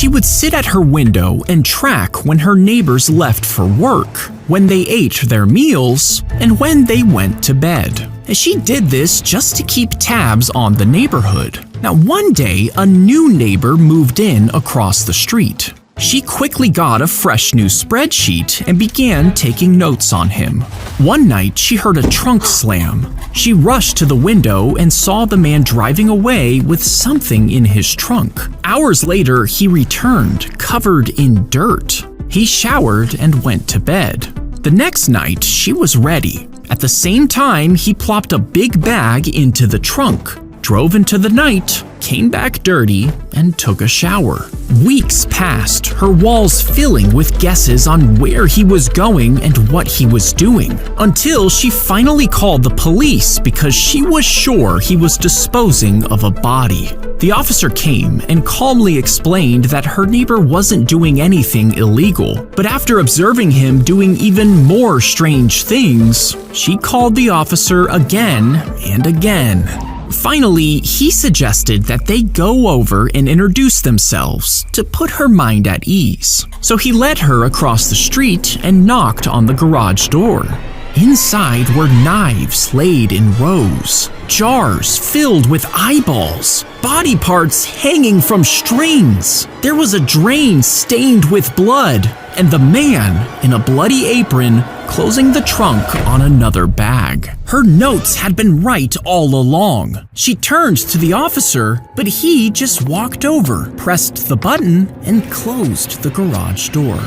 She would sit at her window and track when her neighbors left for work, when they ate their meals, and when they went to bed. And she did this just to keep tabs on the neighborhood. Now, one day, a new neighbor moved in across the street. She quickly got a fresh new spreadsheet and began taking notes on him. One night, she heard a trunk slam. She rushed to the window and saw the man driving away with something in his trunk. Hours later, he returned, covered in dirt. He showered and went to bed. The next night, she was ready. At the same time, he plopped a big bag into the trunk, drove into the night, came back dirty, and took a shower. Weeks passed, her walls filling with guesses on where he was going and what he was doing, until she finally called the police because she was sure he was disposing of a body. The officer came and calmly explained that her neighbor wasn't doing anything illegal, but after observing him doing even more strange things, she called the officer again and again. Finally, he suggested that they go over and introduce themselves to put her mind at ease. So he led her across the street and knocked on the garage door. Inside were knives laid in rows, jars filled with eyeballs, body parts hanging from strings. There was a drain stained with blood, and the man in a bloody apron closing the trunk on another bag. Her notes had been right all along. She turned to the officer, but he just walked over, pressed the button, and closed the garage door.